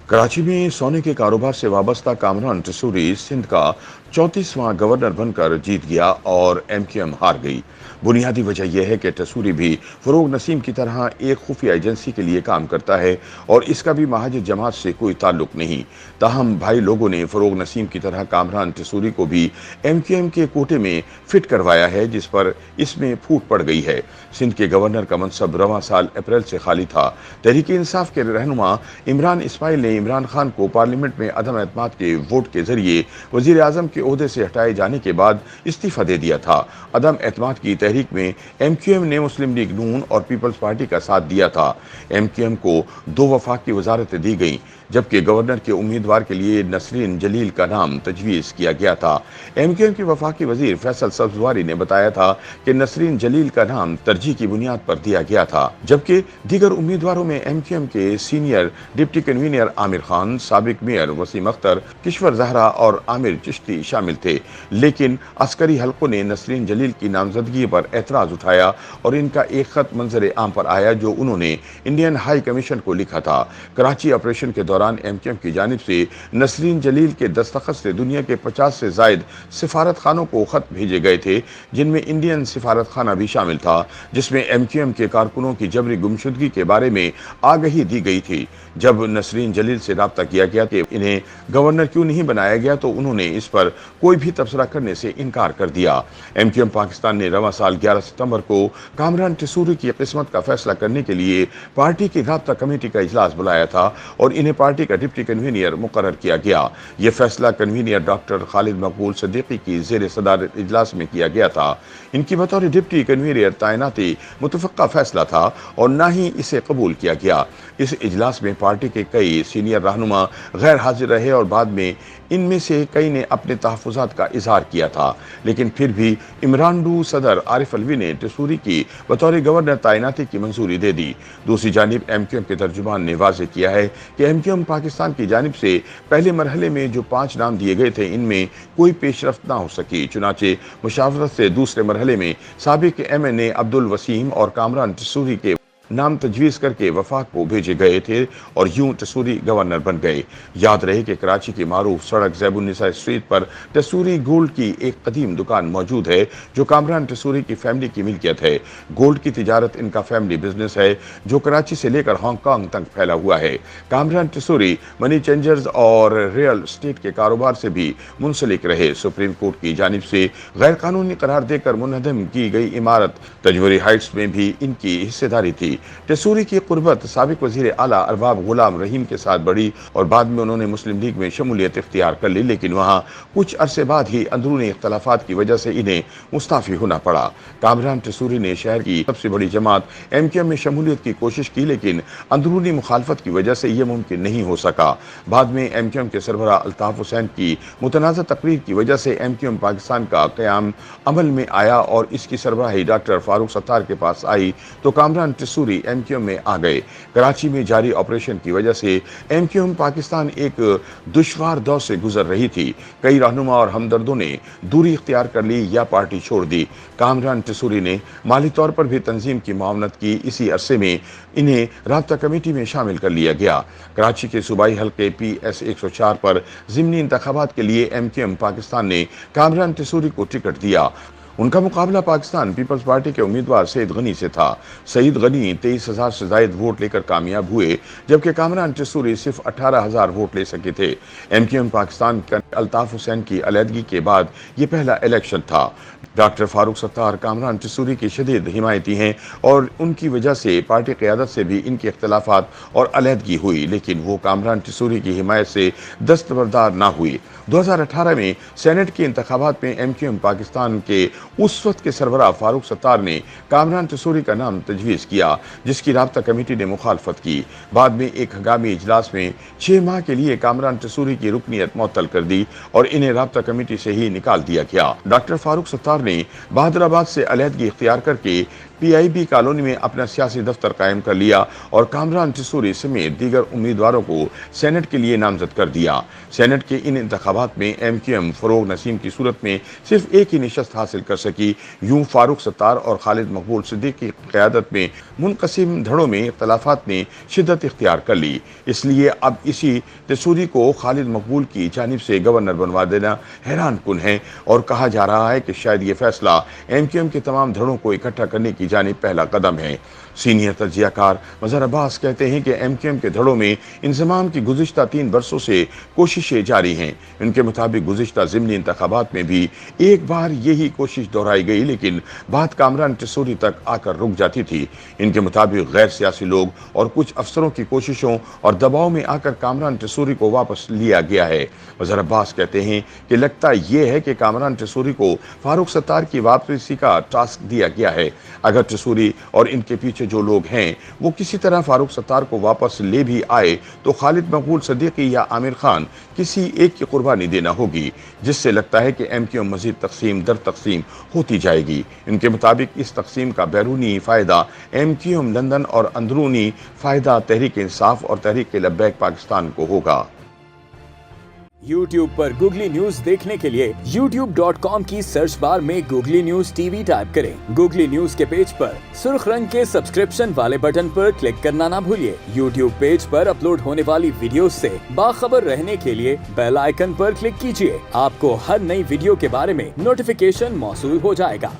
कराची में सोने के कारोबार से वाबस्ता कामरान टिसूरी सिंध का 34वां गवर्नर बनकर जीत गया और एमक्यूएम हार गई। बुनियादी वजह यह है कि टिसूरी भी फरोग नसीम की तरह एक खुफिया एजेंसी के लिए काम करता है और इसका भी महाजिर जमात से कोई ताल्लुक नहीं। ताहम भाई लोगों ने फरोग नसीम की तरह कामरान टिसूरी को भी एमक्यूएम के कोटे में फिट करवाया है, जिस पर इसमें फूट पड़ गई है। सिंध के गवर्नर का मनसब रवां साल अप्रैल से खाली था। तहरीक इंसाफ के रहनुमा इमरान इस्माइल ने इमरान खान को पार्लियामेंट में अदम एतमाद के वोट के जरिए वजीर आजम के ओहदे से हटाए जाने के बाद इस्तीफा दे दिया था। अदम एतमाद की तहरीक में एमक्यूएम ने मुस्लिम लीग नून और पीपल्स पार्टी का साथ दिया था। एमक्यूएम को 2 वफाक की वजारतें दी गईं, जबकि गवर्नर के उम्मीदवार के लिए नसरीन जलील का नाम तजवीज़ किया गया था। एमक्यूएम के वफाकी वजीर फैसल सब्जवारी ने बताया था कि नसरीन जलील का नाम तरजीह की बुनियाद पर दिया गया था, जबकि दीगर उम्मीदवारों में एमक्यूएम के senior deputy convener Aamir Khan, साबिक मेयर वसीम अख्तर, किश्वर जहरा और आमिर चिश्ती शामिल थे। लेकिन अस्करी हल्कों ने नसरीन जलील की नामजदगी पर एतराज उठाया और इनका एक खत मंजर आम पर आया जो उन्होंने इंडियन हाई कमीशन को लिखा था। कराची ऑपरेशन के दौरान एमक्यूएम की जानिब से नसरीन जलील के दस्तखत से दुनिया के 50 से जायद सिफारत खानों को खत भेजे गए थे, जिनमें इंडियन सिफारत खाना भी शामिल था, जिसमें एमक्यूएम के कारकुनों की जबरी गुमशुदगी के बारे में आगही दी गई थी। जब नसरीन जलील से राब्ता किया गया कि इन्हें गवर्नर क्यों नहीं बनाया गया तो उन्होंने इस पर कोई भी तबसरा करने से इनकार कर दिया। एमक्यूएम पाकिस्तान ने रवां साल 11 सितंबर को कामरान टिसूरी की किस्मत का फैसला करने के लिए पार्टी की राब्ता कमेटी का इजलास बुलाया था और इन्हें पार्टी का डिप्टी कन्वीनर मुकर्रर किया गया। यह फैसला कन्वीनर डॉक्टर खालिद मकबूल सिद्दीकी की ज़ेर सदारत इजलास में किया गया था। इनकी बतौर डिप्टी कन्वीनर तैनाती मुतफ़क्का फैसला था और न ही इसे कबूल किया गया। इस इजलास में पार्टी के कई सीनियर रहनुमा गैर हाजिर रहे और बाद में इनमें से कई ने अपने तहफ़्फ़ुज़ात का इजहार किया था, लेकिन फिर भी इमरान सदर आरिफ अलवी ने टिसूरी की बतौर गवर्नर तैनाती की मंजूरी दे दी। दूसरी जानिब एमक्यूएम के तर्जुमान ने वाज़ेह किया है कि एमक्यूएम पाकिस्तान की जानिब से पहले मरहले में जो 5 नाम दिए गए थे, इनमें कोई पेशरफ्त ना हो सकी। चुनाचे मुशावरत से दूसरे मरहले में साबिक MNA अब्दुल वसीम और कामरान टिसूरी के नाम तजवीज़ करके वफाक को भेजे गए थे और यूं टिसूरी गवर्नर बन गए। याद रहे कि कराची की मारूफ सड़क ज़ैबुन्निसा स्ट्रीट पर टिसूरी गोल्ड की एक कदीम दुकान मौजूद है जो कामरान टिसूरी की फैमिली की मिल्कियत है। गोल्ड की तिजारत इनका फैमिली बिजनेस है जो कराची से लेकर हांगकांग तक फैला हुआ है। कामरान टिसूरी मनी चेंजर्स और रियल स्टेट के कारोबार से भी मुंसलिक रहे। सुप्रीम कोर्ट की जानिब से गैर कानूनी करार देकर मुनहदम की गई इमारत तजवरी हाइट्स में भी इनकी हिस्सेदारी थी। टिसूरी की कुर्बत साबिक वजीर आला अरबाब गुलाम रहीम के साथ बढ़ी और बाद में उन्होंने मुस्लिम लीग में शमूलियत इख्तियार कर ली, लेकिन वहाँ कुछ अरसे बाद ही अंदरूनी इख्तलाफात की वजह से इन्हें मुस्ताफी होना पड़ा। कामरान टिसूरी ने शहर की सबसे बड़ी जमात एमक्यूएम में शमूलियत की कोशिश की, लेकिन अंदरूनी मुखालफत की वजह से यह मुमकिन नहीं हो सका। बाद में एमक्यूएम के सरबराह अल्ताफ हुसैन की मुतनाज़ा तकरीर की वजह से एमक्यूएम पाकिस्तान का क़याम अमल में आया और इसकी सरबराही डॉक्टर फारूक सत्तार के पास आई तो कामरान टिसूरी एमक्यूएम में आ गए। कराची में जारी ऑपरेशन की वजह से एमक्यूएम पाकिस्तान एक दुश्वार दौर से गुजर रही थी। कई रहनुमा और हमदर्दों ने दूरी इख्तियार कर ली या पार्टी छोड़ दी। कामरान टिसूरी ने माली तौर पर भी तंजीम की मावनत की। इसी अरसे में इन्हें राब्ता कमेटी में शामिल कर लिया गया। कराची के सूबाई हल्के PS 104 पर ज़िमनी इंतखाबात के लिए एमक्यूएम पाकिस्तान ने कामरान टिसूरी को टिकट दिया। उनका मुकाबला पाकिस्तान पीपल्स पार्टी के उम्मीदवार सईद गनी से था। सईद गनी 23,000 से जायद वोट लेकर कामयाब हुए, जबकि कामरान टिसूरी सिर्फ 18,000 वोट ले सके थे। एमक्यूएम पाकिस्तान का अल्ताफ हुसैन की अलहदगी के बाद ये पहला इलेक्शन था। डॉक्टर फारूक सत्तार कामरान टिसूरी की शदीद हिमायती हैं और उनकी वजह से पार्टी क़यादत से भी इनके इख्तलाफात और अलहदगी हुई, लेकिन वो कामरान टिसूरी की हिमायत से दस्तबरदार ना हुई। 2018 में सेनेट के इंतखाबात में एमक्यूएम पाकिस्तान के उस वक्त के सरबराह फारूक सत्तार ने कामरान टिसूरी का नाम तजवीज़ किया, जिसकी राब्ता कमेटी ने मुखालफत की। बाद में एक हंगामी इजलास में 6 माह के लिए कामरान टिसूरी की रुकनीत मुअत्तल कर दी और इन्हें राब्ता कमेटी से ही निकाल दिया गया। डॉक्टर फारूक सत्तार ने बहादुराबाद से अलहदगी इख्तियार करके PIB कॉलोनी में अपना सियासी दफ्तर कायम कर लिया और कामरान टिसूरी समेत दीगर उम्मीदवारों को सेनेट के लिए नामजद कर दिया। सेनेट के इन इंतखाबात में MQM फरोग नसीम की सूरत में सिर्फ एक ही नशस्त हासिल कर सकी। यूं फारूक सत्तार और खालिद मकबूल सिद्दीकी की क़यादत में मुनक़सिम धड़ों में इख्तलाफात ने शिद्दत इख्तियार कर ली। इसलिए अब इसी टिसूरी को खालिद मकबूल की जानिब से गवर्नर बनवा देना हैरान कुन है और कहा जा रहा है कि शायद ये फैसला MQM के तमाम धड़ों को इकट्ठा करने की जानिब पहला कदम है। सीनियर तज्जियाकार मज़हर अब्बास कहते हैं कि MQM के धड़ों में इंज़माम की गुज़िश्ता 3 बरसों से कोशिशें जारी हैं। इनके मुताबिक गुज़िश्ता ज़िमनी इंतखाबात में भी एक बार यही कोशिश दोहराई गई, लेकिन बात कामरान टिसूरी तक आकर रुक जाती थी। इनके मुताबिक गैर सियासी लोग और कुछ अफसरों की कोशिशों और दबाव में आकर कामरान टिसूरी को वापस लिया गया है। मज़हर अब्बास कहते हैं कि लगता यह है कि कामरान टिसूरी को फारूक सत्तार की वापसी का टास्क दिया गया है। अगर टिसूरी और इनके पीछे जो लोग हैं वो किसी तरह फारूक सत्तार को वापस ले भी आए तो खालिद मकबूल सिद्दीकी या आमिर खान किसी एक की कुर्बानी देना होगी, जिससे लगता है कि MQM मजीद तकसीम दर तकसीम होती जाएगी। इनके मुताबिक इस तकसीम का बैरूनी फ़ायदा MQM लंदन और अंदरूनी फ़ायदा तहरीक इंसाफ और तहरीक लब्बैक पाकिस्तान को होगा। YouTube पर गूगली न्यूज देखने के लिए youtube.com की सर्च बार में गूगली न्यूज TV टाइप करें। गूगली न्यूज के पेज पर सुर्ख रंग के सब्सक्रिप्शन वाले बटन पर क्लिक करना ना भूलिए। YouTube पेज पर अपलोड होने वाली वीडियोस से बाखबर रहने के लिए बेल आइकन पर क्लिक कीजिए। आपको हर नई वीडियो के बारे में नोटिफिकेशन मौसूल हो जाएगा।